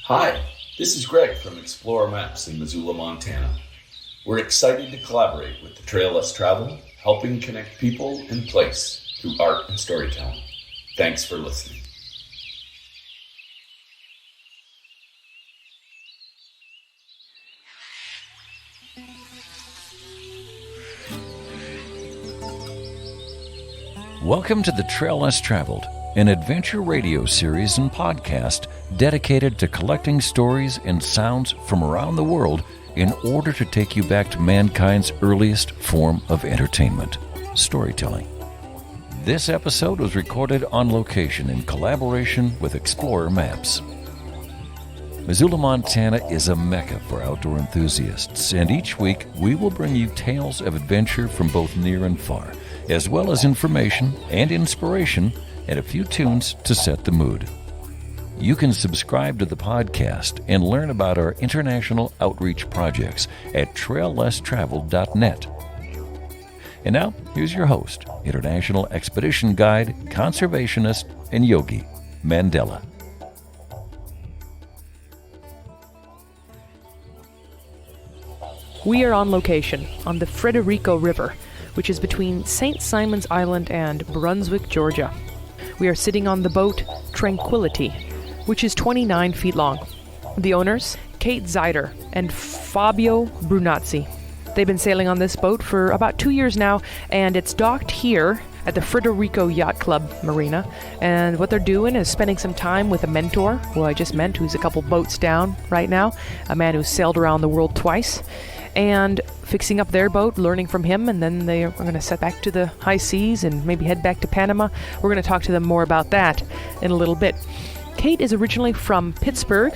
Hi, this is Greg from Explorer Maps in Missoula, Montana. We're excited to collaborate with the Trail Less Traveled, helping connect people and place through art and storytelling. Thanks for listening. Welcome to the Trail Less Traveled, an adventure radio series and podcast dedicated to collecting stories and sounds from around the world in order to take you back to mankind's earliest form of entertainment, storytelling. This episode was recorded on location in collaboration with Explorer Maps. Missoula, Montana is a mecca for outdoor enthusiasts, and each week we will bring you tales of adventure from both near and far, as well as information and inspiration and a few tunes to set the mood. You can subscribe to the podcast and learn about our international outreach projects at traillesstraveled.net. And now, here's your host, international expedition guide, conservationist, and yogi, Mandela. We are on location on the Frederico River, which is between St. Simon's Island and Brunswick, Georgia. We are sitting on the boat Tranquility, which is 29 feet long. The owners, Kate Zeider and Fabio Brunazzi. They've been sailing on this boat for about 2 years now, and it's docked here at the Frederico Yacht Club Marina. And what they're doing is spending some time with a mentor, who I just met, who's a couple boats down right now, a man who's sailed around the world twice, and fixing up their boat, learning from him, and then they are going to set back to the high seas and maybe head back to Panama. We're going to talk to them more about that in a little bit. Kate is originally from Pittsburgh,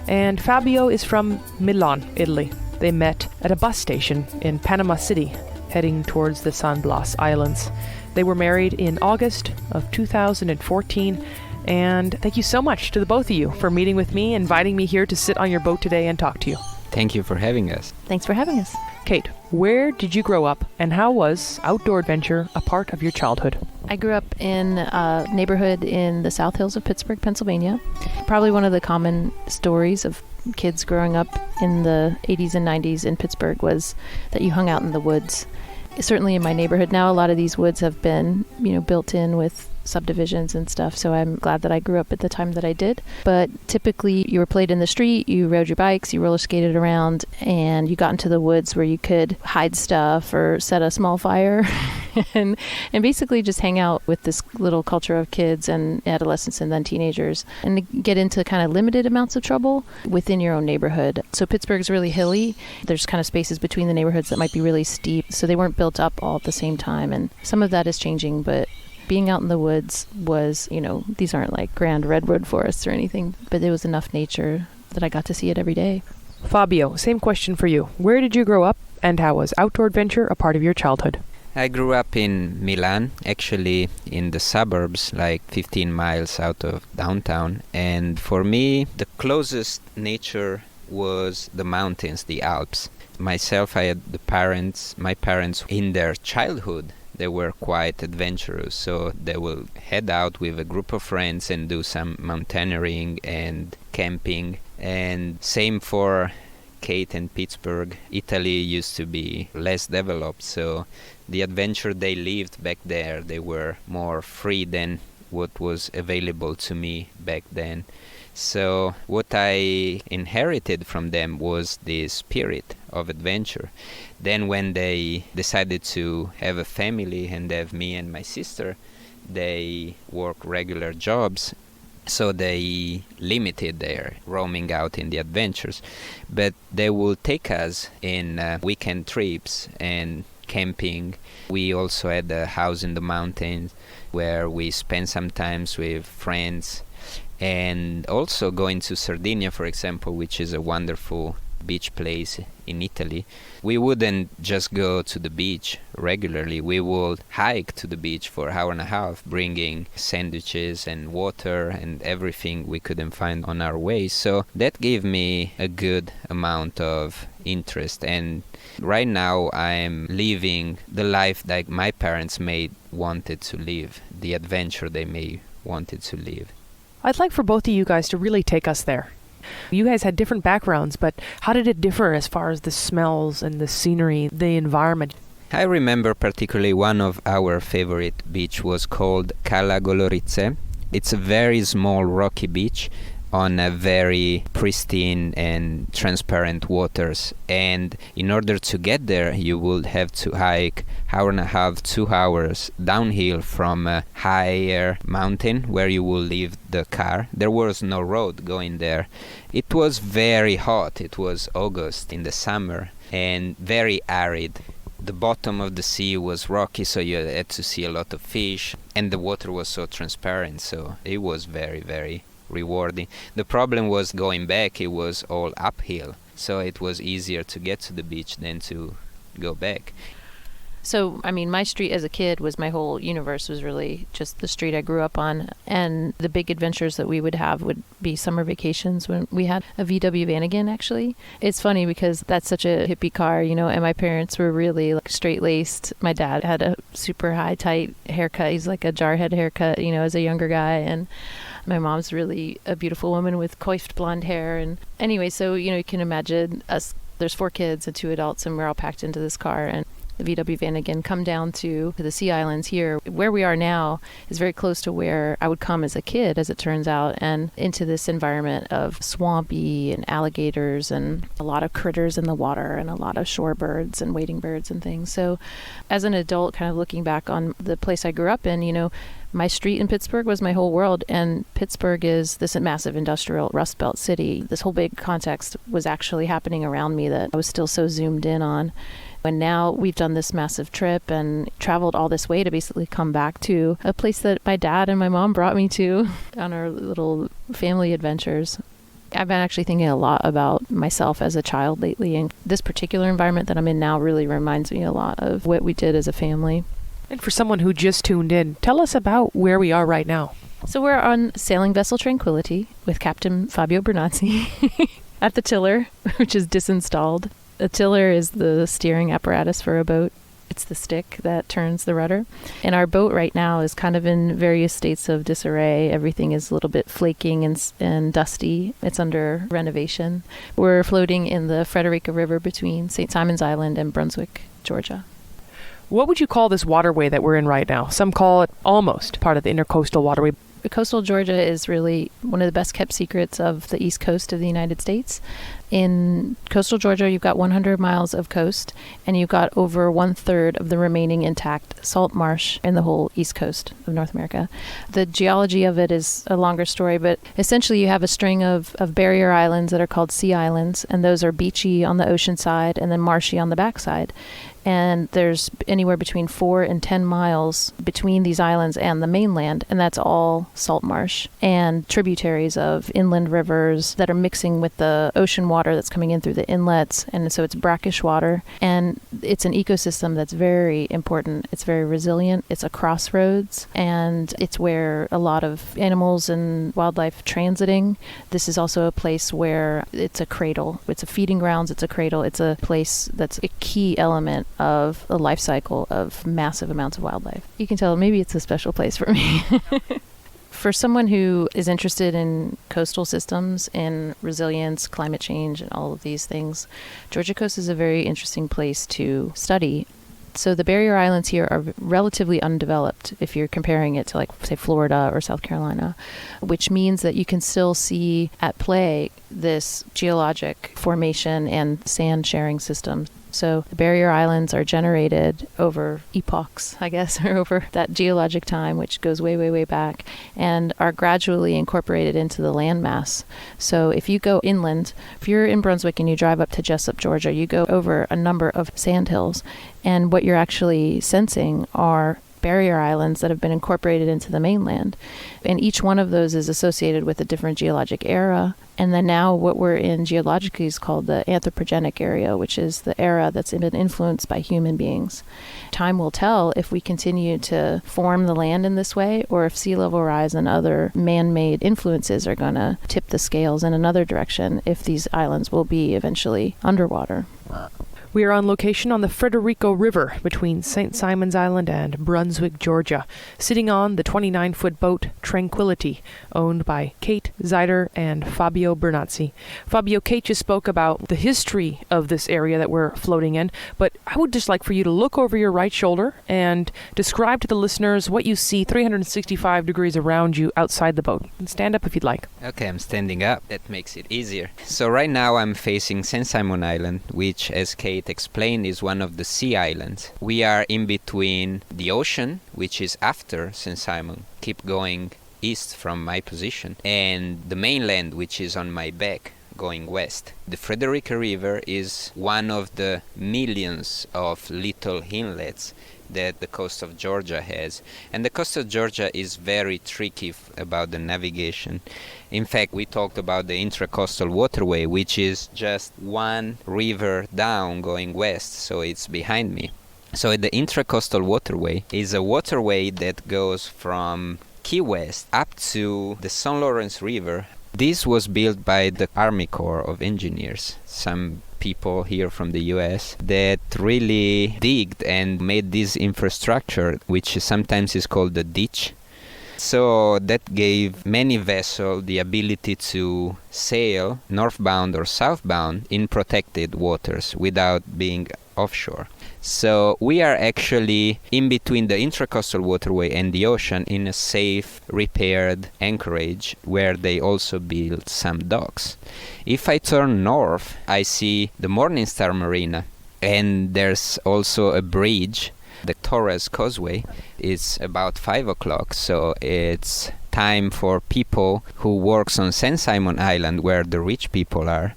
and Fabio is from Milan, Italy. They met at a bus station in Panama City, heading towards the San Blas Islands. They were married in August of 2014, and thank you so much to the both of you for meeting with me, inviting me here to sit on your boat today and talk to you. Thank you for having us. Thanks for having us. Kate, where did you grow up, and how was outdoor adventure a part of your childhood? I grew up in a neighborhood in the South Hills of Pittsburgh, Pennsylvania. Probably one of the common stories of kids growing up in the 80s and 90s in Pittsburgh was that you hung out in the woods. Certainly in my neighborhood now, a lot of these woods have been, built in with subdivisions and stuff, so I'm glad that I grew up at the time that I did. But typically you were played in the street, you rode your bikes, you roller skated around, and you got into the woods where you could hide stuff or set a small fire and basically just hang out with this little culture of kids and adolescents and then teenagers, and get into kind of limited amounts of trouble within your own neighborhood. So Pittsburgh's really hilly. There's kind of spaces between the neighborhoods that might be really steep, so they weren't built up all at the same time, and some of that is changing, but being out in the woods was, these aren't like grand redwood forests or anything, but there was enough nature that I got to see it every day. Fabio, same question for you. Where did you grow up, and how was outdoor adventure a part of your childhood? I grew up in Milan, actually in the suburbs, like 15 miles out of downtown. And for me, the closest nature was the mountains, the Alps. Myself, I had my parents in their childhood, they were quite adventurous, so they will head out with a group of friends and do some mountaineering and camping. And same for Kate and Pittsburgh. Italy used to be less developed, so the adventure they lived back there, they were more free than what was available to me back then. So what I inherited from them was this spirit of adventure. Then when they decided to have a family and have me and my sister, they work regular jobs, so they limited their roaming out in the adventures. But they will take us in weekend trips and camping. We also had a house in the mountains where we spent some times with friends, and also going to Sardinia, for example, which is a wonderful beach place in Italy. We wouldn't just go to the beach regularly. We would hike to the beach for an hour and a half, bringing sandwiches and water and everything we couldn't find on our way. So that gave me a good amount of interest. And right now I'm living the life that my parents may wanted to live, the adventure they may wanted to live. I'd like for both of you guys to really take us there. You guys had different backgrounds, but how did it differ as far as the smells and the scenery, the environment? I remember particularly one of our favorite beach was called Cala Goloritze. It's a very small rocky beach on a very pristine and transparent waters, and in order to get there you would have to hike 1.5 to 2 hours downhill from a higher mountain where you will leave the car. There was no road going there. It was very hot. It was August in the summer and very arid. The bottom of the sea was rocky, so you had to see a lot of fish, and the water was so transparent, so it was very, very rewarding. The problem was going back. It was all uphill, so it was easier to get to the beach than to go back. So, I mean, my street as a kid was my whole universe, was really just the street I grew up on. And the big adventures that we would have would be summer vacations when we had a VW Vanagon, actually. It's funny because that's such a hippie car, you know, and my parents were really like straight-laced. My dad had a super high, tight haircut. He's like a jarhead haircut, you know, as a younger guy. And my mom's really a beautiful woman with coiffed blonde hair. And anyway, so, you know, you can imagine us, there's 4 kids and 2 adults, and we're all packed into this car. And the VW Vanagon come down to the Sea Islands here. Where we are now is very close to where I would come as a kid, as it turns out, and into this environment of swampy and alligators and a lot of critters in the water and a lot of shorebirds and wading birds and things. So as an adult, kind of looking back on the place I grew up in, you know, my street in Pittsburgh was my whole world, and Pittsburgh is this massive industrial Rust Belt city. This whole big context was actually happening around me that I was still so zoomed in on. And now we've done this massive trip and traveled all this way to basically come back to a place that my dad and my mom brought me to on our little family adventures. I've been actually thinking a lot about myself as a child lately, and this particular environment that I'm in now really reminds me a lot of what we did as a family. And for someone who just tuned in, tell us about where we are right now. So we're on sailing vessel Tranquility with Captain Fabio Bernazzi at the tiller, which is disinstalled. A tiller is the steering apparatus for a boat. It's the stick that turns the rudder. And our boat right now is kind of in various states of disarray. Everything is a little bit flaking and dusty. It's under renovation. We're floating in the Frederica River between St. Simon's Island and Brunswick, Georgia. What would you call this waterway that we're in right now? Some call it almost part of the intercoastal waterway. Coastal Georgia is really one of the best kept secrets of the East Coast of the United States. In coastal Georgia, you've got 100 miles of coast, and you've got over 1/3 of the remaining intact salt marsh in the whole East Coast of North America. The geology of it is a longer story, but essentially you have a string of barrier islands that are called sea islands, and those are beachy on the ocean side and then marshy on the backside. And there's anywhere between 4 and 10 miles between these islands and the mainland, and that's all salt marsh and tributaries of inland rivers that are mixing with the ocean water that's coming in through the inlets, and so it's brackish water. And it's an ecosystem that's very important. It's very resilient. It's a crossroads, and it's where a lot of animals and wildlife transiting. This is also a place where it's a cradle. It's a feeding grounds. It's a cradle. It's a place that's a key element of the life cycle of massive amounts of wildlife. You can tell maybe it's a special place for me. For someone who is interested in coastal systems and resilience, climate change, and all of these things, Georgia coast is a very interesting place to study. So the barrier islands here are relatively undeveloped if you're comparing it to, like, say, Florida or South Carolina, which means that you can still see at play this geologic formation and sand sharing system. So the barrier islands are generated over epochs, I guess, or over that geologic time, which goes way, way, way back, and are gradually incorporated into the landmass. So if you go inland, if you're in Brunswick and you drive up to Jessup, Georgia, you go over a number of sandhills, and what you're actually sensing are barrier islands that have been incorporated into the mainland. And each one of those is associated with a different geologic era. And then now what we're in geologically is called the anthropogenic area, which is the era that's been influenced by human beings. Time will tell if we continue to form the land in this way, or if sea level rise and other man-made influences are going to tip the scales in another direction, if these islands will be eventually underwater. We are on location on the Frederico River between St. Simons Island and Brunswick, Georgia, sitting on the 29-foot boat Tranquility, owned by Kate Zeider and Fabio Bernazzi. Fabio, Kate just spoke about the history of this area that we're floating in, but I would just like for you to look over your right shoulder and describe to the listeners what you see 365 degrees around you outside the boat. And stand up if you'd like. Okay, I'm standing up. That makes it easier. So right now I'm facing St. Simon Island, which, as Kate explained, is one of the sea islands. We are in between the ocean, which is after St. Simon, keep going east from my position, and the mainland, which is on my back, going west. The Frederico River is one of the millions of little inlets that the coast of Georgia has. And the coast of Georgia is very tricky about the navigation. In fact, we talked about the intracoastal waterway, which is just one river down going west, so it's behind me. So the intracoastal waterway is a waterway that goes from Key West up to the St. Lawrence River. This was built by the Army Corps of Engineers, some people here from the US that really digged and made this infrastructure, which sometimes is called the ditch. So that gave many vessels the ability to sail northbound or southbound in protected waters without being offshore. So we are actually in between the intracoastal waterway and the ocean in a safe, repaired anchorage where they also built some docks. If I turn north, I see the Morningstar Marina, and there's also a bridge. The Torres Causeway is about 5 o'clock, so it's time for people who works on St. Simon Island, where the rich people are,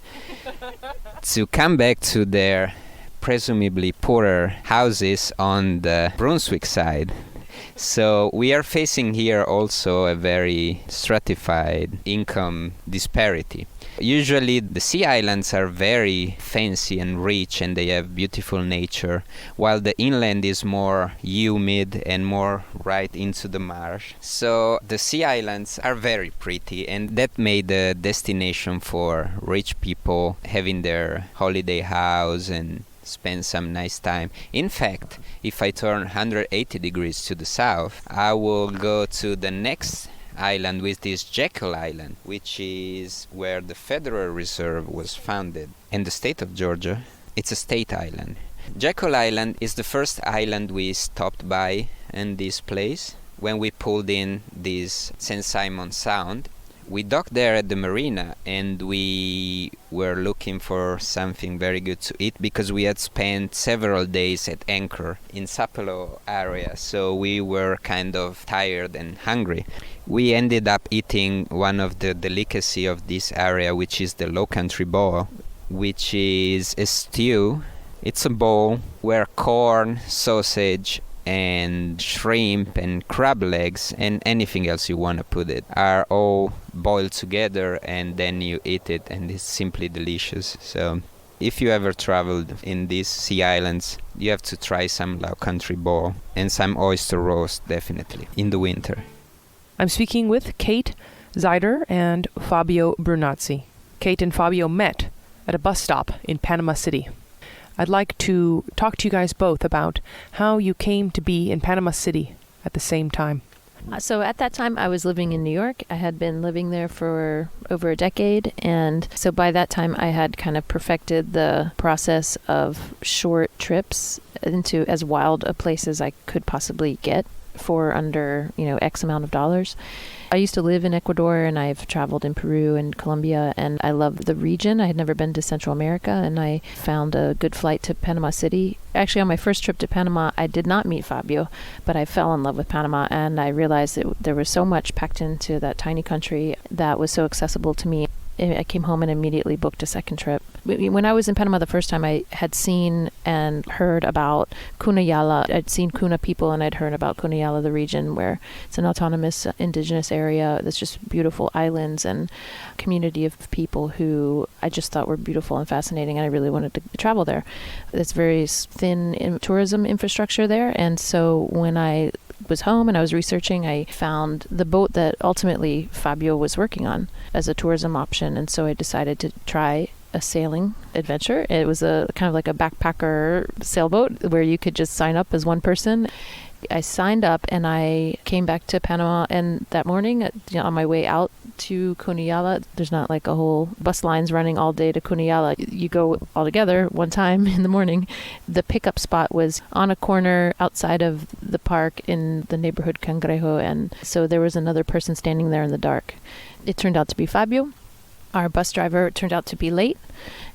to come back to their presumably poorer houses on the Brunswick side. So we are facing here also a very stratified income disparity. Usually the sea islands are very fancy and rich and they have beautiful nature, while the inland is more humid and more right into the marsh. So the sea islands are very pretty, and that made a destination for rich people having their holiday house and spend some nice time. In fact, if I turn 180 degrees to the south, I will go to the next island, which is Jekyll Island, which is where the Federal Reserve was founded. In the state of Georgia, it's a state island. Jekyll Island is the first island we stopped by in this place when we pulled in this St. Simon Sound. We docked there at the marina and we were looking for something very good to eat because we had spent several days at anchor in Sapelo area, so we were kind of tired and hungry. We ended up eating one of the delicacy of this area, which is the Low Country Bowl, which is a stew. It's a bowl where corn, sausage, and shrimp and crab legs and anything else you want to put it are all boiled together, and then you eat it, and it's simply delicious. So if you ever traveled in these sea islands, you have to try some Low Country Bowl and some oyster roast, definitely, in the winter. I'm speaking with Kate Zeider and Fabio Bernazzi. Kate and Fabio met at a bus stop in Panama City. I'd like to talk to you guys both about how you came to be in Panama City at the same time. So at that time, I was living in New York. I had been living there for over a decade. And so by that time, I had kind of perfected the process of short trips into as wild a place as I could possibly get for under, X amount of dollars. I used to live in Ecuador, and I've traveled in Peru and Colombia, and I love the region. I had never been to Central America, and I found a good flight to Panama City. Actually, on my first trip to Panama, I did not meet Fabio, but I fell in love with Panama, and I realized that there was so much packed into that tiny country that was so accessible to me. I came home and immediately booked a second trip. When I was in Panama the first time, I had seen and heard about Kuna Yala. I'd seen Kuna people, and I'd heard about Kuna Yala, the region where it's an autonomous indigenous area that's just beautiful islands and community of people who I just thought were beautiful and fascinating, and I really wanted to travel there. It's very thin in tourism infrastructure there, and so when I was home and I was researching, I found the boat that ultimately Fabio was working on as a tourism option, and so I decided to try a sailing adventure. It was a kind of like a backpacker sailboat where you could just sign up as one person. I signed up and I came back to Panama, and that morning, on my way out to Kuna Yala, there's not like a whole bus lines running all day to Kuna Yala. You go all together one time in the morning. The pickup spot was on a corner outside of the park in the neighborhood Cangrejo, and so there was another person standing there in the dark. It turned out to be Fabio. Our bus driver turned out to be late.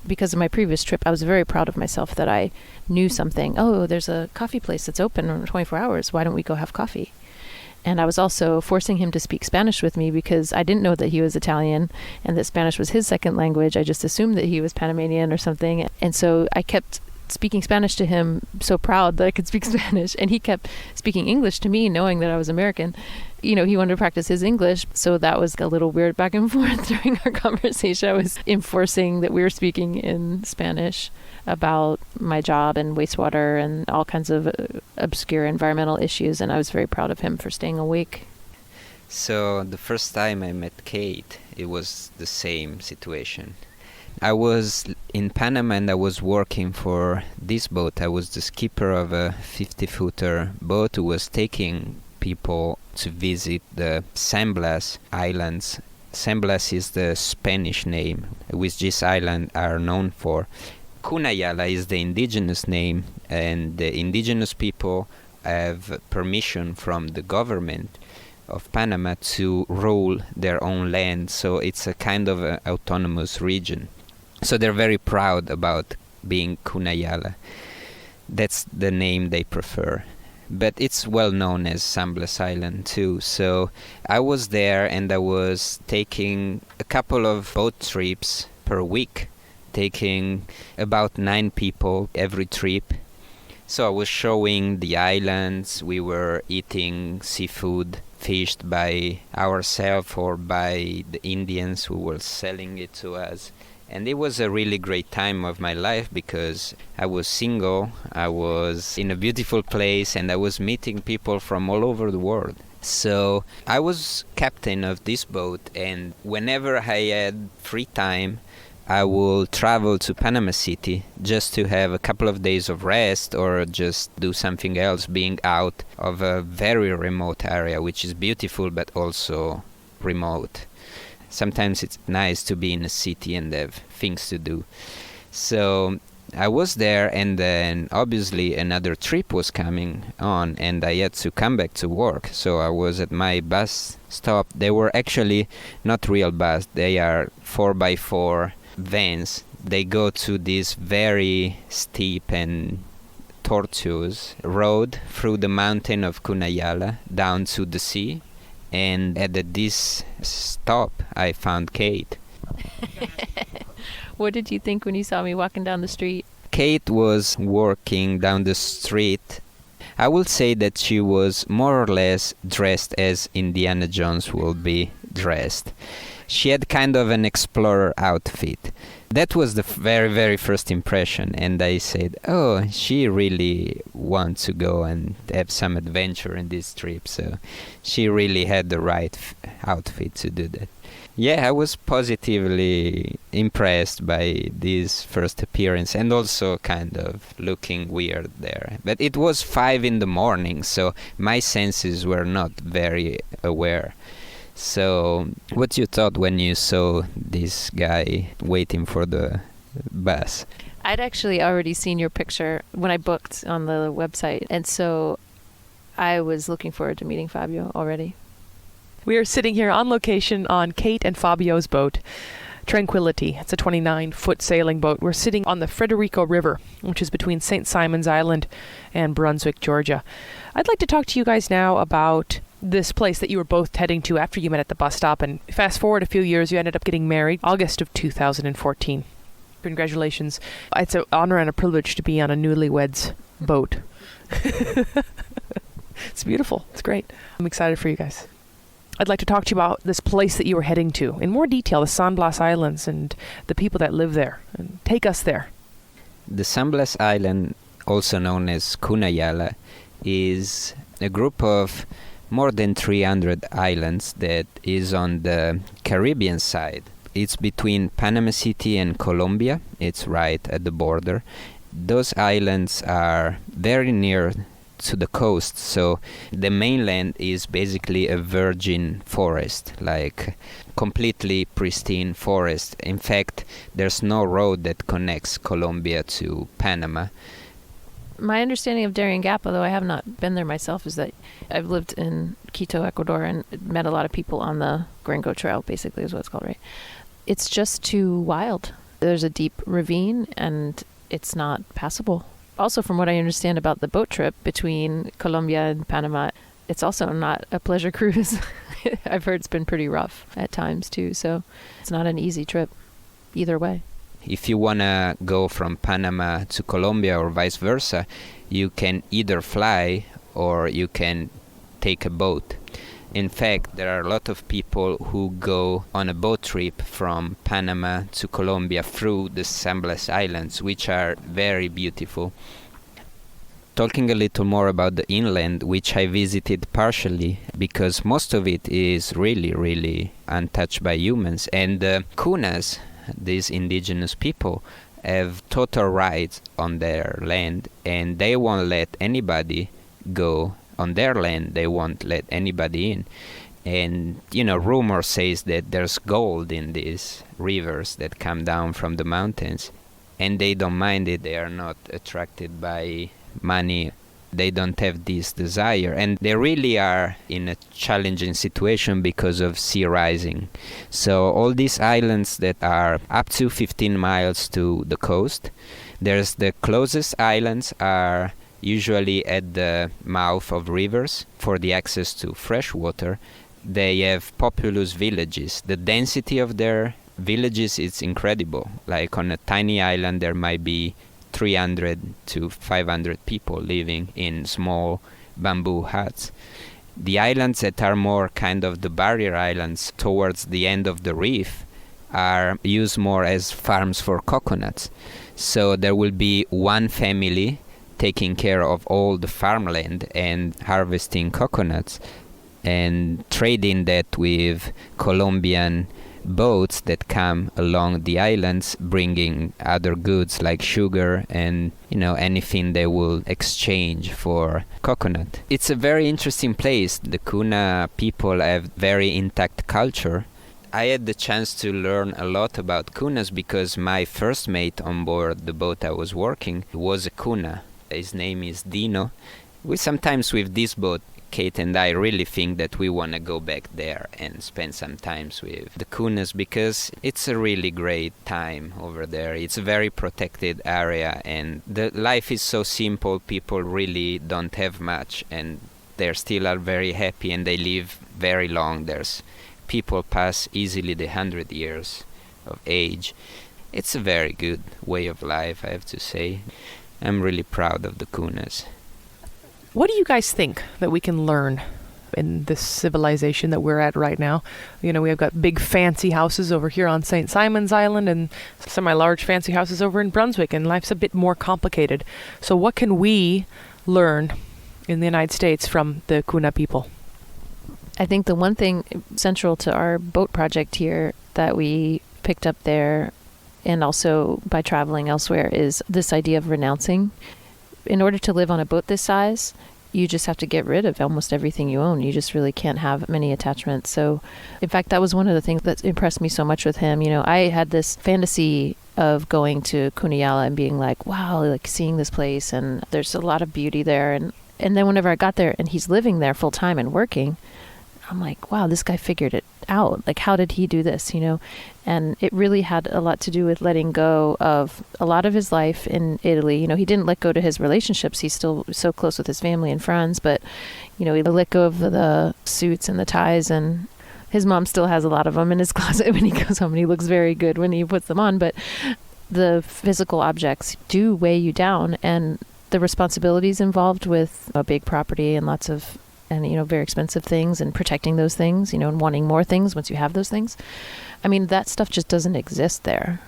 Because of my previous trip, I was very proud of myself that I knew something. Oh, there's a coffee place that's open 24 hours. Why don't we go have coffee? And I was also forcing him to speak Spanish with me because I didn't know that he was Italian and that Spanish was his second language. I just assumed that he was Panamanian or something. And so I kept speaking Spanish to him, so proud that I could speak Spanish. And he kept speaking English to me, knowing that I was American. He wanted to practice his English. So that was a little weird back and forth during our conversation. I was enforcing that we were speaking in Spanish about my job and wastewater and all kinds of obscure environmental issues. And I was very proud of him for staying awake. So the first time I met Kate, it was the same situation. I was in Panama and I was working for this boat. I was the skipper of a 50-footer boat who was taking people to visit the San Blas Islands. San Blas is the Spanish name which this island are known for. Kuna Yala is the indigenous name, and the indigenous people have permission from the government of Panama to rule their own land, so it's a kind of a autonomous region. So they're very proud about being Kuna Yala. That's the name they prefer. But it's well known as San Blas Island too. So I was there and I was taking a couple of boat trips per week, taking about 9 people every trip. So I was showing the islands, we were eating seafood fished by ourselves or by the Indians who were selling it to us. And it was a really great time of my life because I was single, I was in a beautiful place, and I was meeting people from all over the world. So I was captain of this boat, and whenever I had free time, I will travel to Panama City just to have a couple of days of rest or just do something else, being out of a very remote area, which is beautiful but also remote. Sometimes it's nice to be in a city and have things to do. So I was there, and then obviously another trip was coming on and I had to come back to work. So I was at my bus stop. They were actually not real bus. They are 4x4 vans. They go to this very steep and tortuous road through the mountain of Kuna Yala down to the sea. And at this stop, I found Kate. What did you think when you saw me walking down the street? Kate was walking down the street. I would say that she was more or less dressed as Indiana Jones will be dressed. She had kind of an explorer outfit. That was the very, very first impression. And I said, oh, she really wants to go and have some adventure in this trip. So she really had the right outfit to do that. Yeah, I was positively impressed by this first appearance and also kind of looking weird there. But it was 5 a.m, so my senses were not very aware. So what you thought when you saw this guy waiting for the bus? I'd actually already seen your picture when I booked on the website, and so I was looking forward to meeting Fabio already. We are sitting here on location on Kate and Fabio's boat, Tranquility. It's a 29-foot sailing boat. We're sitting on the Frederico River, which is between St. Simon's Island and Brunswick, Georgia. I'd like to talk to you guys now about this place that you were both heading to after you met at the bus stop, and fast forward a few years, you ended up getting married August of 2014. Congratulations. It's an honor and a privilege to be on a newlyweds boat. It's beautiful. It's great. I'm excited for you guys. I'd like to talk to you about this place that you were heading to in more detail, the San Blas Islands and the people that live there. And take us there. The San Blas Island, also known as Kuna Yala, is a group of more than 300 islands that is on the Caribbean side. It's between Panama City and Colombia. It's right at the border. Those islands are very near to the coast, so the mainland is basically a virgin forest, like completely pristine forest. In fact, there's no road that connects Colombia to Panama. My understanding of Darien Gap, although I have not been there myself, is that I've lived in Quito, Ecuador, and met a lot of people on the Gringo Trail, basically is what it's called, right? It's just too wild. There's a deep ravine, and it's not passable. Also, from what I understand about the boat trip between Colombia and Panama, it's also not a pleasure cruise. I've heard it's been pretty rough at times, too, so it's not an easy trip either way. If you want to go from Panama to Colombia or vice versa, you can either fly or you can take a boat. In fact, there are a lot of people who go on a boat trip from Panama to Colombia through the Samblas Islands, which are very beautiful. Talking a little more about the inland, which I visited partially, because most of it is really, really untouched by humans. And the Kunas, these indigenous people, have total rights on their land, and they won't let anybody go on their land. They won't let anybody in. And, rumor says that there's gold in these rivers that come down from the mountains, and they don't mind it. They are not attracted by money. They don't have this desire, and they really are in a challenging situation because of sea rising. So all these islands that are up to 15 miles to the coast, there's the closest islands are usually at the mouth of rivers for the access to fresh water. They have populous villages. The density of their villages is incredible. Like on a tiny island, there might be 300 to 500 people living in small bamboo huts. The islands that are more kind of the barrier islands towards the end of the reef are used more as farms for coconuts. So there will be one family taking care of all the farmland and harvesting coconuts and trading that with Colombian boats that come along the islands, bringing other goods like sugar and anything they will exchange for coconut. It's a very interesting place. The Kuna people have very intact culture. I had the chance to learn a lot about Kunas because my first mate on board the boat I was working was a Kuna. His name is Dino. Sometimes with this boat, Kate and I really think that we want to go back there and spend some time with the Kunas because it's a really great time over there. It's a very protected area, and the life is so simple. People really don't have much, and they still are very happy, and they live very long. There's people pass easily the 100 years of age. It's a very good way of life, I have to say. I'm really proud of the Kunas. What do you guys think that we can learn in this civilization that we're at right now? We have got big fancy houses over here on St. Simon's Island and semi-large fancy houses over in Brunswick, and life's a bit more complicated. So what can we learn in the United States from the Kuna people? I think the one thing central to our boat project here that we picked up there and also by traveling elsewhere is this idea of renouncing. In order to live on a boat this size, you just have to get rid of almost everything you own. You just really can't have many attachments. So, in fact, that was one of the things that impressed me so much with him. I had this fantasy of going to Kuna Yala and being like, wow, like seeing this place, and there's a lot of beauty there. And then whenever I got there and he's living there full time and working, I'm like, wow, this guy figured it out. Like, how did he do this, And it really had a lot to do with letting go of a lot of his life in Italy. He didn't let go to his relationships. He's still so close with his family and friends, but, he let go of the suits and the ties, and his mom still has a lot of them in his closet when he goes home, and he looks very good when he puts them on. But the physical objects do weigh you down, and the responsibilities involved with a big property and lots of very expensive things and protecting those things, and wanting more things once you have those things. I mean, that stuff just doesn't exist there.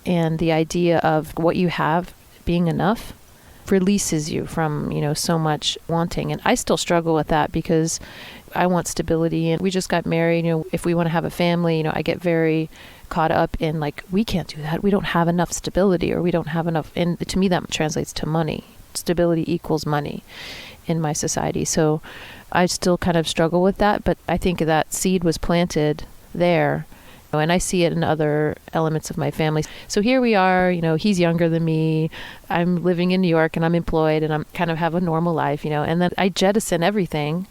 And the idea of what you have being enough releases you from, so much wanting. And I still struggle with that because I want stability, and we just got married. If we want to have a family, I get very caught up in like, we can't do that. We don't have enough stability, or we don't have enough. And to me, that translates to money. Stability equals money in my society. So I still kind of struggle with that, but I think that seed was planted there. And I see it in other elements of my family. So here we are, he's younger than me. I'm living in New York and I'm employed and I'm kind of have a normal life, and then I jettison everything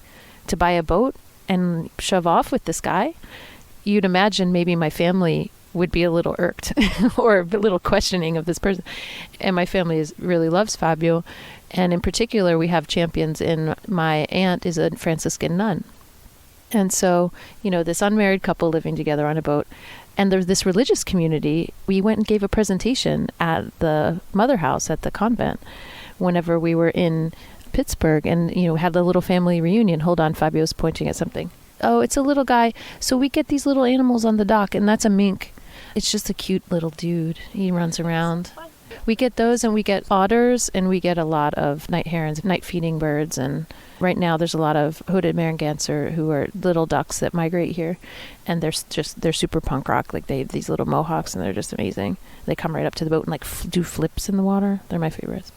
to buy a boat and shove off with this guy. You'd imagine maybe my family would be a little irked or a little questioning of this person. And my family really loves Fabio. And in particular, we have champions in my aunt is a Franciscan nun. And so, this unmarried couple living together on a boat, and there's this religious community. We went and gave a presentation at the mother house at the convent whenever we were in Pittsburgh, and, had the little family reunion. Hold on, Fabio's pointing at something. Oh, it's a little guy. So we get these little animals on the dock, and that's a mink. It's just a cute little dude. He runs around. We get those, and we get otters, and we get a lot of night herons, night feeding birds. And right now there's a lot of hooded merganser, who are little ducks that migrate here. And they're super punk rock. Like, they have these little mohawks, and they're just amazing. They come right up to the boat and do flips in the water. They're my favorites.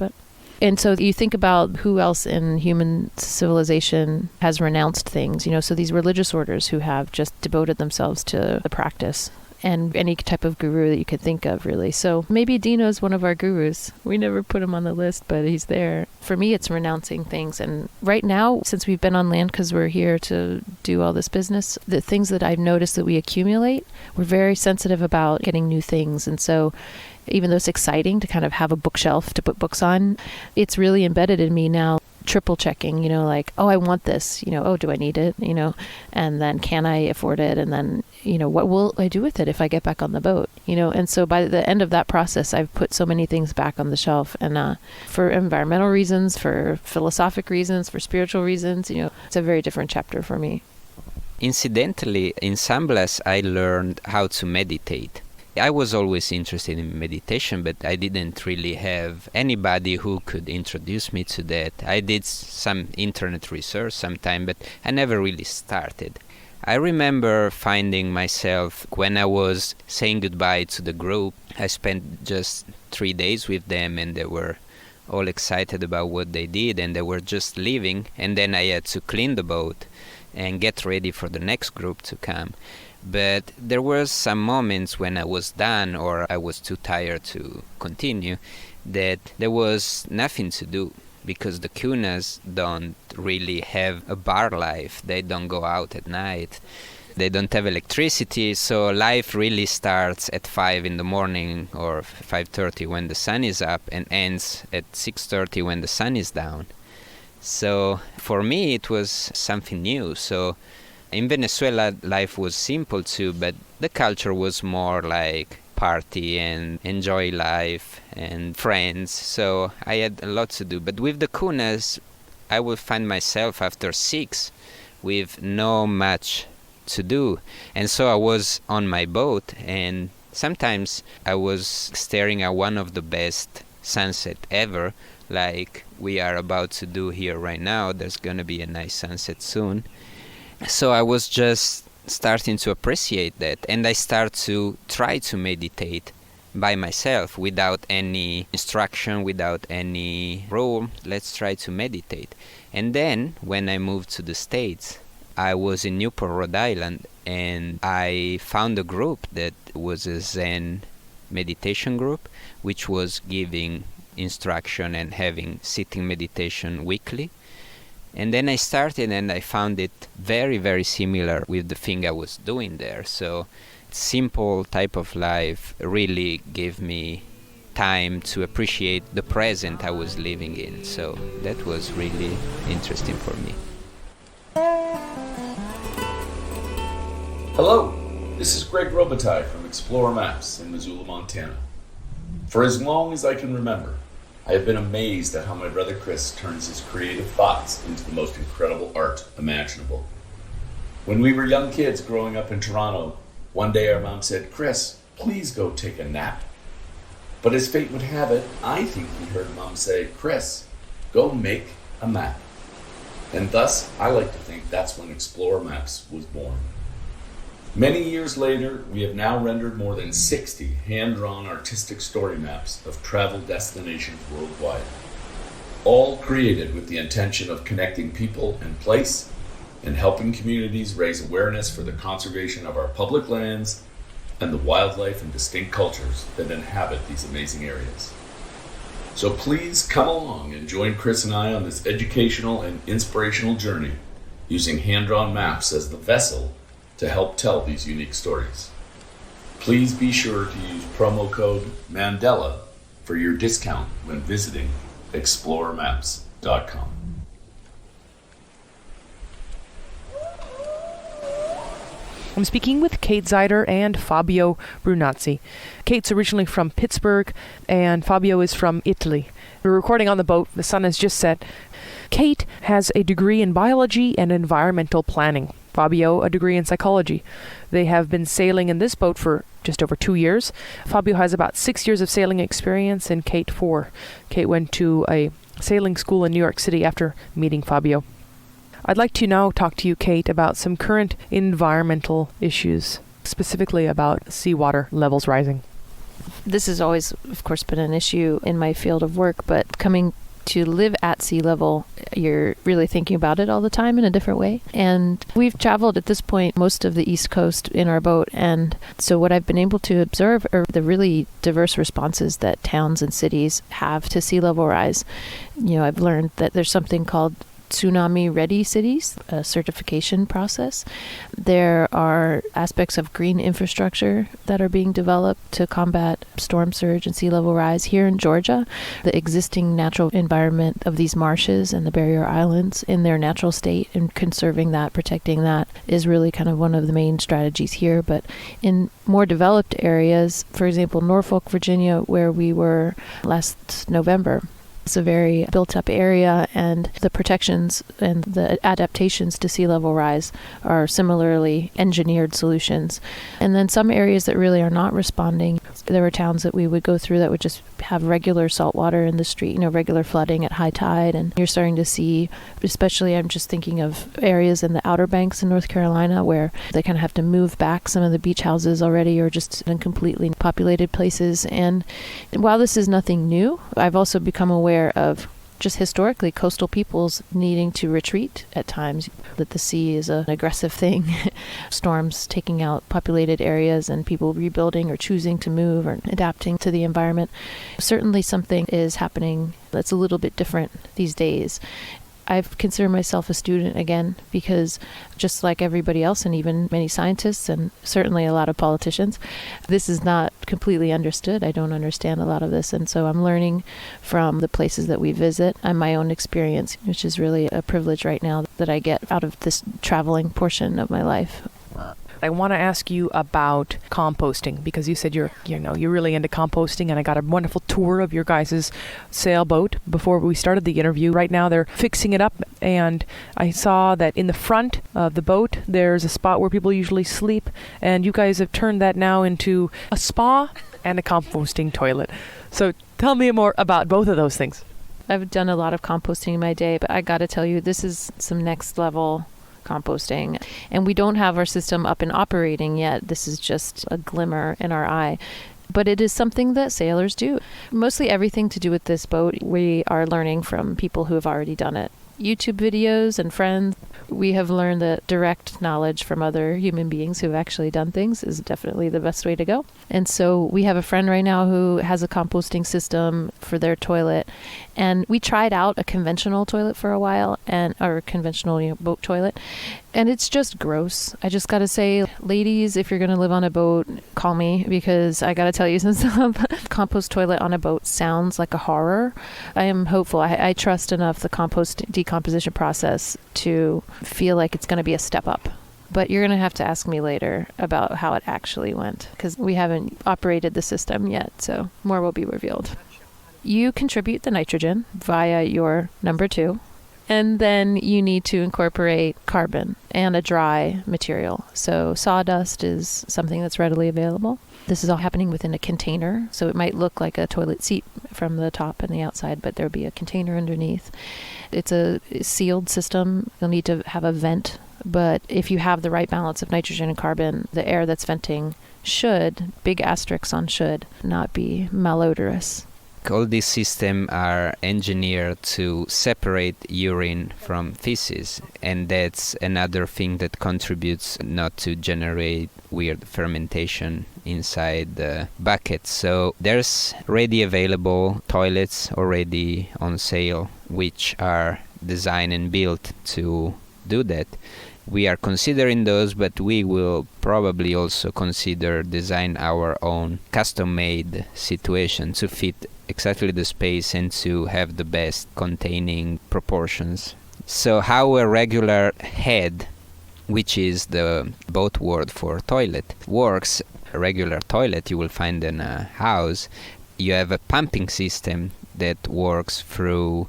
And so you think about who else in human civilization has renounced things, so these religious orders who have just devoted themselves to the practice. And any type of guru that you could think of, really. So maybe Dino's one of our gurus. We never put him on the list, but he's there. For me, it's renouncing things. And right now, since we've been on land because we're here to do all this business, the things that I've noticed that we accumulate, we're very sensitive about getting new things. And so even though it's exciting to kind of have a bookshelf to put books on, it's really embedded in me now. Triple checking, oh, I want this, oh, do I need it, and then can I afford it? And then, what will I do with it if I get back on the boat, and so by the end of that process, I've put so many things back on the shelf, and for environmental reasons, for philosophic reasons, for spiritual reasons, it's a very different chapter for me. Incidentally, in San Blas, I learned how to meditate. I was always interested in meditation, but I didn't really have anybody who could introduce me to that. I did some internet research sometime, but I never really started. I remember finding myself when I was saying goodbye to the group. I spent just 3 days with them, and they were all excited about what they did, and they were just leaving, and then I had to clean the boat and get ready for the next group to come. But there were some moments when I was done or I was too tired to continue that there was nothing to do, because the Kunas don't really have a bar life. They don't go out at night. They don't have electricity, so life really starts at 5 in the morning or 5:30 when the sun is up and ends at 6:30 when the sun is down. So for me it was something new. So in Venezuela, life was simple too, but the culture was more like party and enjoy life and friends. So I had a lot to do. But with the Kunas, I would find myself after 6 with no much to do. And so I was on my boat, and sometimes I was staring at one of the best sunset ever, like we are about to do here right now. There's going to be a nice sunset soon. So I was just starting to appreciate that, and I start to try to meditate by myself without any instruction, without any rule. Let's try to meditate. And then when I moved to the States, I was in Newport, Rhode Island, and I found a group that was a Zen meditation group, which was giving instruction and having sitting meditation weekly. And then I started, and I found it very, very similar with the thing I was doing there. So simple type of life really gave me time to appreciate the present I was living in. So that was really interesting for me. Hello, this is Greg Robitaille from Explorer Maps in Missoula, Montana. For as long as I can remember, I have been amazed at how my brother Chris turns his creative thoughts into the most incredible art imaginable. When we were young kids growing up in Toronto, one day our mom said, "Chris, please go take a nap." But as fate would have it, I think we heard Mom say, "Chris, go make a map." And thus, I like to think that's when Explore Maps was born. Many years later, we have now rendered more than 60 hand-drawn artistic story maps of travel destinations worldwide, all created with the intention of connecting people and place and helping communities raise awareness for the conservation of our public lands and the wildlife and distinct cultures that inhabit these amazing areas. So please come along and join Chris and I on this educational and inspirational journey using hand-drawn maps as the vessel to help tell these unique stories. Please be sure to use promo code MANDELA for your discount when visiting exploremaps.com. I'm speaking with Kate Zeider and Fabio Brunazzi. Kate's originally from Pittsburgh, and Fabio is from Italy. We're recording on the boat. The sun has just set. Kate has a degree in biology and environmental planning. Fabio, a degree in psychology. They have been sailing in this boat for just over 2 years. Fabio has about 6 years of sailing experience, and Kate 4. Kate went to a sailing school in New York City after meeting Fabio. I'd like to now talk to you, Kate, about some current environmental issues, specifically about seawater levels rising. This has always, of course, been an issue in my field of work, but coming to live at sea level, you're really thinking about it all the time in a different way. And we've traveled at this point most of the East Coast in our boat. And so what I've been able to observe are the really diverse responses that towns and cities have to sea level rise. You know, I've learned that there's something called Tsunami Ready Cities, a certification process. There are aspects of green infrastructure that are being developed to combat storm surge and sea level rise. Here in Georgia, the existing natural environment of these marshes and the barrier islands in their natural state and conserving that, protecting that is really kind of one of the main strategies here. But in more developed areas, for example, Norfolk, Virginia, where we were last November, it's a very built-up area, and the protections and the adaptations to sea level rise are similarly engineered solutions. And then some areas that really are not responding, there were towns that we would go through that would just have regular salt water in the street, you know, regular flooding at high tide. And you're starting to see, especially I'm just thinking of areas in the Outer Banks in North Carolina where they kind of have to move back some of the beach houses already, or just in completely populated places. And while this is nothing new, I've also become aware of just historically coastal peoples needing to retreat at times, that the sea is an aggressive thing. Storms taking out populated areas and people rebuilding or choosing to move or adapting to the environment. Certainly something is happening that's a little bit different these days. I've considered myself a student again because just like everybody else, and even many scientists and certainly a lot of politicians, this is not completely understood. I don't understand a lot of this. And so I'm learning from the places that we visit and my own experience, which is really a privilege right now that I get out of this traveling portion of my life. I want to ask you about composting, because you said you're really into composting, and I got a wonderful tour of your guys' sailboat before we started the interview. Right now they're fixing it up, and I saw that in the front of the boat there's a spot where people usually sleep, and you guys have turned that now into a spa and a composting toilet. So tell me more about both of those things. I've done a lot of composting in my day, but I got to tell you, this is some next level composting. And we don't have our system up and operating yet. This is just a glimmer in our eye. But it is something that sailors do. Mostly everything to do with this boat, we are learning from people who have already done it. YouTube videos and friends. We have learned that direct knowledge from other human beings who have actually done things is definitely the best way to go. And so we have a friend right now who has a composting system for their toilet. And we tried out a conventional toilet for a while, or conventional boat toilet. And it's just gross. I just got to say, ladies, if you're going to live on a boat, call me, because I got to tell you, since compost toilet on a boat sounds like a horror, I am hopeful. I trust enough the compost decomposition process to feel like it's going to be a step up. But you're going to have to ask me later about how it actually went, because we haven't operated the system yet, so more will be revealed. You contribute the nitrogen via your number 2. And then you need to incorporate carbon and a dry material. So sawdust is something that's readily available. This is all happening within a container, so it might look like a toilet seat from the top and the outside, but there'll be a container underneath. It's a sealed system. You'll need to have a vent, but if you have the right balance of nitrogen and carbon, the air that's venting should, big asterisks on should, not be malodorous. All these systems are engineered to separate urine from feces, and that's another thing that contributes not to generate weird fermentation inside the bucket. So there's ready available toilets already on sale, which are designed and built to do that. We are considering those, but we will probably also consider design our own custom-made situation to fit exactly the space and to have the best containing proportions. So how a regular head, which is the boat word for toilet, works. A regular toilet you will find in a house. You have a pumping system that works through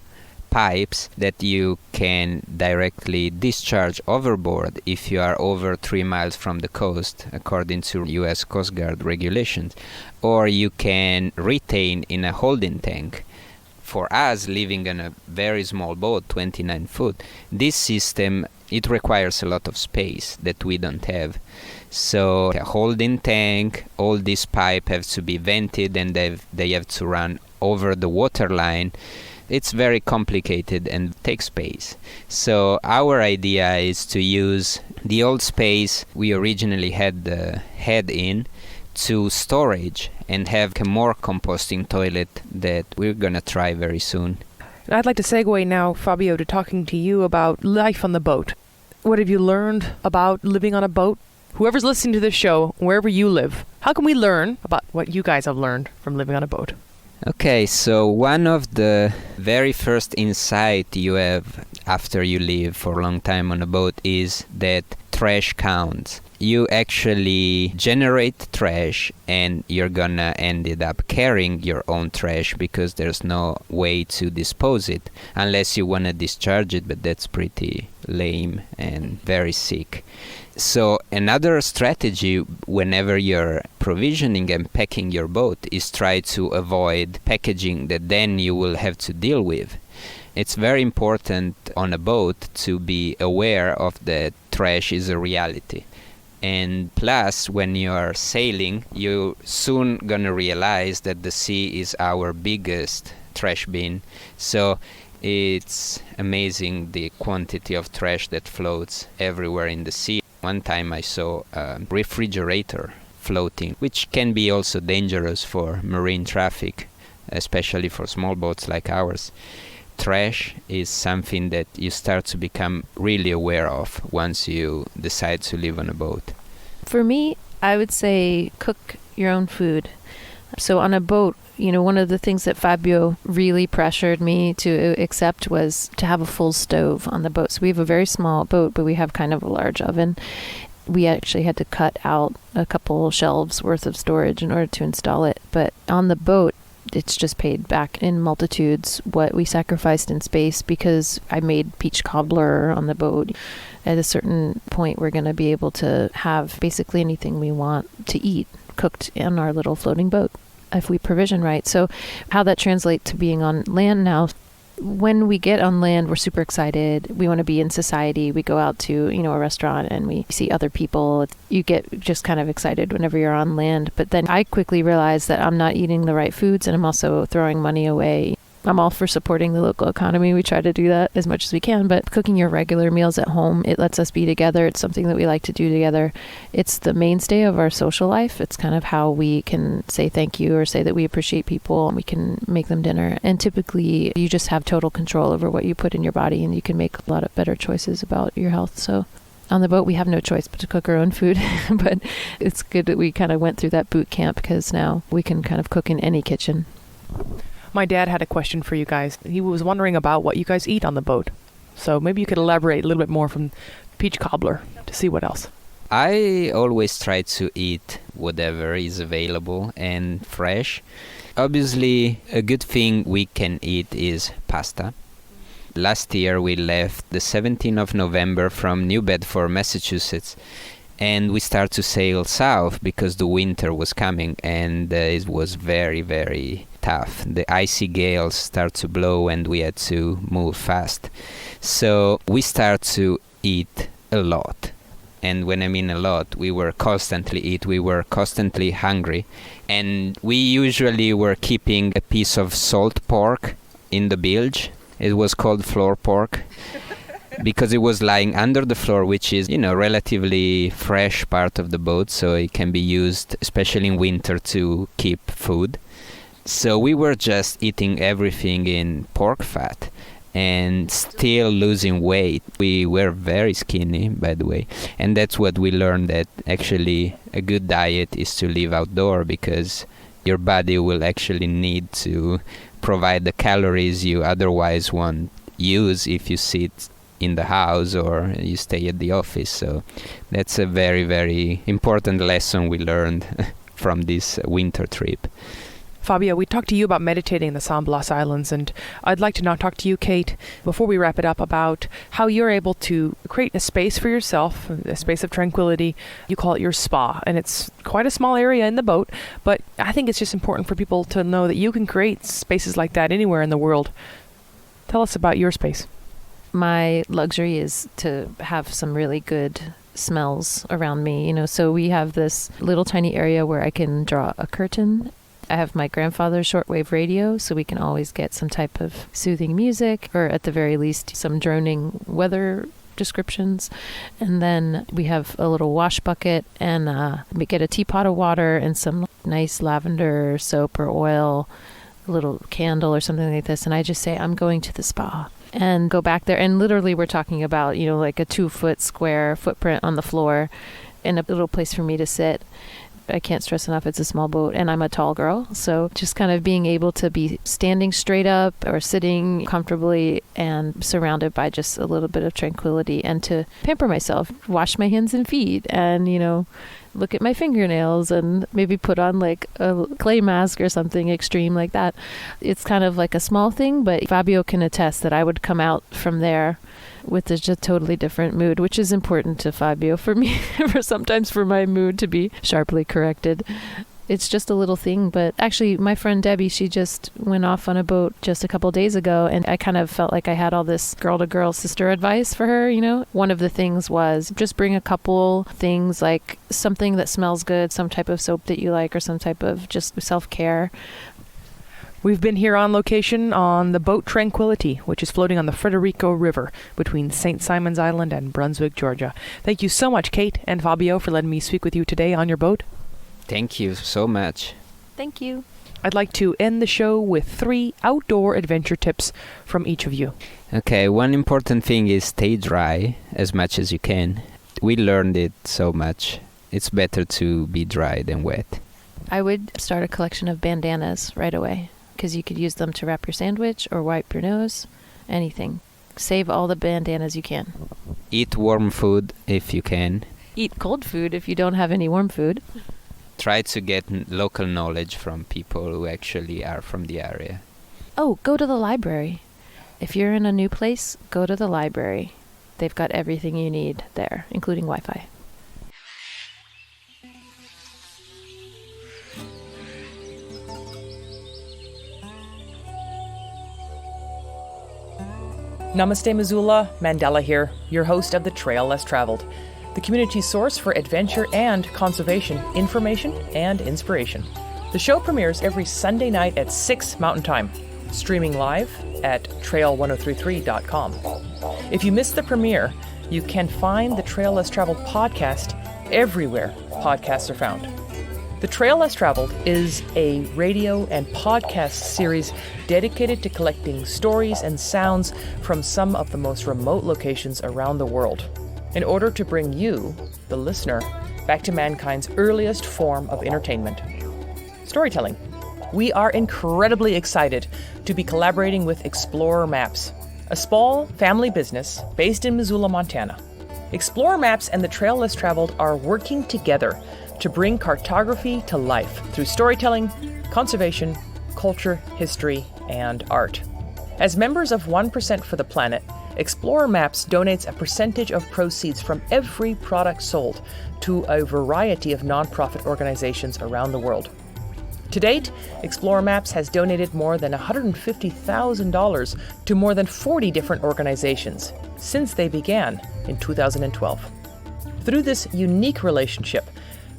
pipes that you can directly discharge overboard if you are over 3 miles from the coast, according to U.S. Coast Guard regulations, or you can retain in a holding tank. For us, living in a very small boat, 29 foot, this system, it requires a lot of space that we don't have. So a holding tank, all these pipes have to be vented, and they have to run over the water line. It's very complicated and takes space. So our idea is to use the old space we originally had the head in to storage and have a more composting toilet that we're gonna try very soon. And I'd like to segue now, Fabio, to talking to you about life on the boat. What have you learned about living on a boat? Whoever's listening to this show, wherever you live, how can we learn about what you guys have learned from living on a boat? Okay, so one of the very first insight you have after you live for a long time on a boat is that trash counts. You actually generate trash, and you're gonna end up carrying your own trash because there's no way to dispose it unless you wanna discharge it, but that's pretty lame and very sick. So another strategy whenever you're provisioning and packing your boat is try to avoid packaging that then you will have to deal with. It's very important on a boat to be aware of that trash is a reality. And plus, when you are sailing, you're soon gonna realize that the sea is our biggest trash bin. So it's amazing the quantity of trash that floats everywhere in the sea. One time I saw a refrigerator floating, which can be also dangerous for marine traffic, especially for small boats like ours. Trash is something that you start to become really aware of once you decide to live on a boat. For me, I would say cook your own food. So on a boat, one of the things that Fabio really pressured me to accept was to have a full stove on the boat. So we have a very small boat, but we have kind of a large oven. We actually had to cut out a couple shelves worth of storage in order to install it. But on the boat, it's just paid back in multitudes what we sacrificed in space, because I made peach cobbler on the boat. At a certain point, we're going to be able to have basically anything we want to eat cooked in our little floating boat if we provision right. So how that translates to being on land now, when we get on land, we're super excited. We want to be in society. We go out to, a restaurant and we see other people. You get just kind of excited whenever you're on land. But then I quickly realized that I'm not eating the right foods, and I'm also throwing money away. I'm all for supporting the local economy. We try to do that as much as we can, but cooking your regular meals at home, it lets us be together. It's something that we like to do together. It's the mainstay of our social life. It's kind of how we can say thank you or say that we appreciate people, and we can make them dinner. And typically you just have total control over what you put in your body, and you can make a lot of better choices about your health. So on the boat, we have no choice but to cook our own food, but it's good that we kind of went through that boot camp, because now we can kind of cook in any kitchen. My dad had a question for you guys. He was wondering about what you guys eat on the boat. So maybe you could elaborate a little bit more from peach cobbler to see what else. I always try to eat whatever is available and fresh. Obviously, a good thing we can eat is pasta. Last year we left the 17th of November from New Bedford, Massachusetts, and we started to sail south because the winter was coming, and it was very, very tough. The icy gales start to blow and we had to move fast. So we start to eat a lot. And when I mean a lot, we were constantly hungry. And we usually were keeping a piece of salt pork in the bilge. It was called floor pork because it was lying under the floor, which is, relatively fresh part of the boat. So it can be used, especially in winter, to keep food. So we were just eating everything in pork fat and still losing weight. We were very skinny, by the way. And that's what we learned, that actually a good diet is to live outdoor, because your body will actually need to provide the calories you otherwise won't use if you sit in the house or you stay at the office. So that's a very, very important lesson we learned from this winter trip. Fabio, we talked to you about meditating in the San Blas Islands, and I'd like to now talk to you, Kate, before we wrap it up, about how you're able to create a space for yourself, a space of tranquility. You call it your spa, and it's quite a small area in the boat, but I think it's just important for people to know that you can create spaces like that anywhere in the world. Tell us about your space. My luxury is to have some really good smells around me, so we have this little tiny area where I can draw a curtain. I have my grandfather's shortwave radio, so we can always get some type of soothing music, or at the very least, some droning weather descriptions. And then we have a little wash bucket, and we get a teapot of water and some nice lavender soap or oil, a little candle or something like this. And I just say, I'm going to the spa. And go back there. And literally we're talking about, like a 2-foot square footprint on the floor and a little place for me to sit. I can't stress enough, it's a small boat, and I'm a tall girl. So just kind of being able to be standing straight up or sitting comfortably and surrounded by just a little bit of tranquility, and to pamper myself, wash my hands and feet, and, look at my fingernails and maybe put on like a clay mask or something extreme like that. It's kind of like a small thing, but Fabio can attest that I would come out from there with a just totally different mood, which is important to Fabio. For me, sometimes for my mood to be sharply corrected. It's just a little thing, but actually my friend Debbie, she just went off on a boat just a couple days ago, and I kind of felt like I had all this girl-to-girl sister advice for her, One of the things was just bring a couple things, like something that smells good, some type of soap that you like, or some type of just self-care. We've been here on location on the boat Tranquility, which is floating on the Frederico River between St. Simon's Island and Brunswick, Georgia. Thank you so much, Kate and Fabio, for letting me speak with you today on your boat. Thank you so much. Thank you. I'd like to end the show with 3 outdoor adventure tips from each of you. Okay, one important thing is stay dry as much as you can. We learned it so much. It's better to be dry than wet. I would start a collection of bandanas right away, because you could use them to wrap your sandwich or wipe your nose, anything. Save all the bandanas you can. Eat warm food if you can. Eat cold food if you don't have any warm food. Try to get local knowledge from people who actually are from the area. Oh, go to the library. If you're in a new place, go to the library. They've got everything you need there, including Wi-Fi. Namaste Missoula, Mandela here, your host of The Trail Less Traveled, the community source for adventure and conservation, information and inspiration. The show premieres every Sunday night at 6 Mountain Time, streaming live at trail1033.com. If you missed the premiere, you can find the Trail Less Traveled podcast everywhere podcasts are found. The Trail Less Traveled is a radio and podcast series dedicated to collecting stories and sounds from some of the most remote locations around the world, in order to bring you, the listener, back to mankind's earliest form of entertainment, storytelling. We are incredibly excited to be collaborating with Explorer Maps, a small family business based in Missoula, Montana. Explorer Maps and the Trail Less Traveled are working together to bring cartography to life through storytelling, conservation, culture, history, and art. As members of 1% for the Planet, Explorer Maps donates a percentage of proceeds from every product sold to a variety of nonprofit organizations around the world. To date, Explore Maps has donated more than $150,000 to more than 40 different organizations since they began in 2012. Through this unique relationship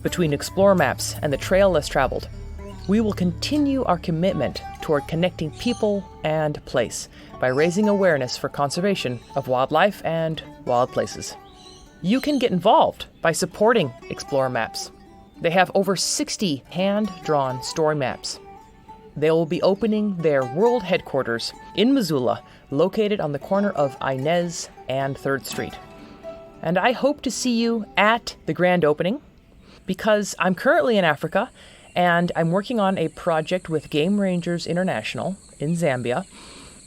between Explore Maps and the Trail Less Traveled, we will continue our commitment toward connecting people and place by raising awareness for conservation of wildlife and wild places. You can get involved by supporting Explore Maps. They have over 60 hand-drawn story maps. They will be opening their world headquarters in Missoula, located on the corner of Inez and 3rd Street. And I hope to see you at the grand opening, because I'm currently in Africa and I'm working on a project with Game Rangers International in Zambia,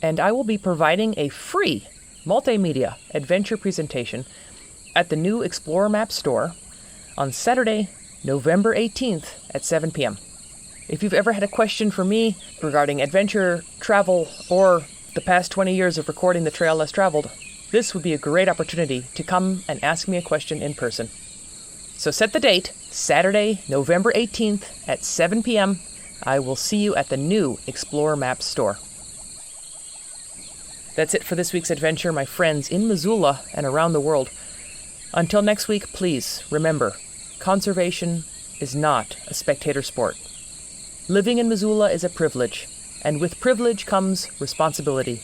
and I will be providing a free multimedia adventure presentation at the new Explore Map store on Saturday, November 18th at 7 p.m. If you've ever had a question for me regarding adventure, travel, or the past 20 years of recording the Trail Less Traveled, this would be a great opportunity to come and ask me a question in person. So set the date, Saturday, November 18th at 7 p.m. I will see you at the new Explore Maps store. That's it for this week's adventure, my friends in Missoula and around the world. Until next week, please remember, conservation is not a spectator sport. Living in Missoula is a privilege, and with privilege comes responsibility.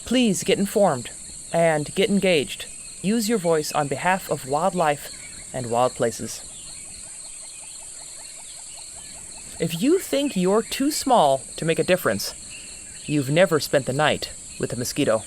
Please get informed and get engaged. Use your voice on behalf of wildlife and wild places. If you think you're too small to make a difference, you've never spent the night with a mosquito.